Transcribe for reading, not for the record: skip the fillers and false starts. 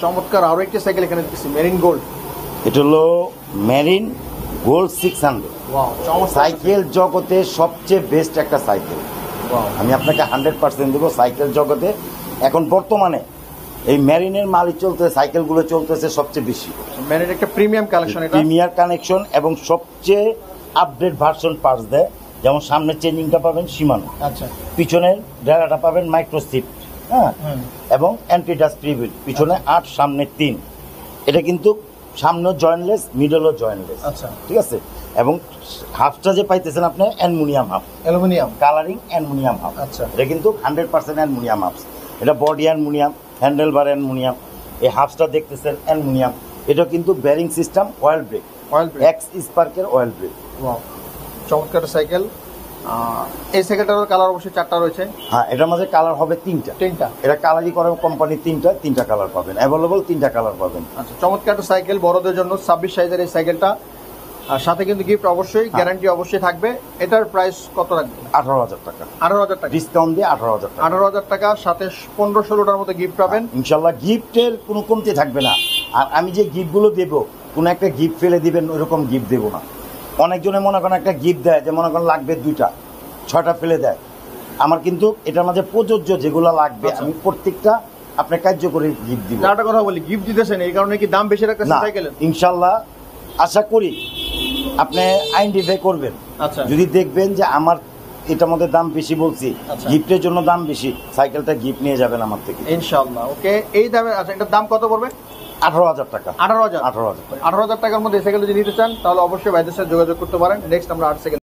চমৎকার আরো একটি সাইকেল এখানে দেখতেছি মেরিন গোল্ড। এটা হলো মেরিন গোল্ড 600। ওয়াও, চমৎকার সাইকেল জগতে সবচেয়ে বেস্ট একটা সাইকেল। ওয়াও, আমি আপনাকে 100% দেবো সাইকেল জগতে। এখন বর্তমানে এই মেরিনের মালই চলতে, সাইকেলগুলো চলতেছে সবচেয়ে বেশি। মেরিন একটা প্রিমিয়াম কালেকশন, এটা প্রিমিয়ার কানেকশন এবং সবচেয়ে আপডেট ভার্সন পার্টস দেয়। যেমন সামনের চেঞ্জিংটা পাবেন সীমানো, আচ্ছা পিছনের ড্রাইভারটা পাবেন মাইক্রোসিপ, হ্যাঁ, এবং অ্যান্টি ডাস্ট প্রিভিল। পিছনে 8 সামনে 3। এটা কিন্তু সামনেও জয়েন্টলেস, মিডলও জয়েন্টলেস। আচ্ছা, ঠিক আছে। এবং হাফটা যে পাইতেছেন আপনি aluminium half, aluminium colouring aluminium half. আচ্ছা। এটা কিন্তু 100% অ্যালুমিনিয়াম হাফ। এটা body aluminium, handle bar aluminium, এই হাফটা দেখতেছেন অ্যালুমিনিয়াম। এটা কিন্তু bearing system oil brake, oil brake, X স্পার্কের অয়েল ব্রেক। ওয়াও, চমৎকার সাইকেল। এই সাইকেলটার কালার অবশ্যই 4টা রয়েছে। হ্যাঁ, এটার মাঝে কালার হবে 3টা। এটা কালারই করে কোম্পানি, 3টা কালার পাবেন, অ্যাভেলেবল 3টা কালার পাবেন। আচ্ছা, চমৎকার একটা সাইকেল বড়দের জন্য 26 সাইজের এই সাইকেলটা। আর সাথে কিন্তু গিফট অবশ্যই, গ্যারান্টি অবশ্যই থাকবে। এটার প্রাইস কত রাখবে? 18,000 টাকা, 18,000 টাকা ডিসকাউন্ট দিয়ে 18,000 টাকা। 18,000 টাকা, সাথে 15-16টার মতো গিফট পাবেন ইনশাল্লাহ গিফটের কোনো কমতি থাকবে না। আর আমি যে গিফটগুলো দেবো, কোনো একটা গিফট ফেলে দিবেন ওইরকম গিফট দেবো না। অনেকজনে মনে করেন একটা গিফট দেয়, যে মনে করেন লাগবে 2টা 6টা ফেলে দেয়। আমার কিন্তু এটার মাঝে প্রযোজ্য যেগুলো লাগবে, আমি প্রত্যেকটা আপনার কার্যকরী গিফট দিব। একটা কথা বলি, গিফট দিতেছেন এই কারণে কি দাম বেশি রাখতেছেন না, সাইকেলের? ইনশাল্লাহ আশা করি আপনি আইডেন্টিফাই করবেন। আচ্ছা, যদি দেখবেন যে আমার এটার মধ্যে দাম বেশি বলছি, আচ্ছা, গিফটের জন্য দাম বেশি, সাইকেলটা গিফট নিয়ে যাবেন আমার থেকে ইনশাআল্লাহ। ওকে, এই দামে। আচ্ছা, এটার দাম কত পড়বে? 18,000 টাকা। 18,000 18,000 টাকা। 18,000 টাকার মধ্যে এই সাইকেল যদি নিতে চান তাহলে অবশ্যই ভাইদের সাথে যোগাযোগ করতে পারেন। নেক্সট আমরা 8 সেকেন্ড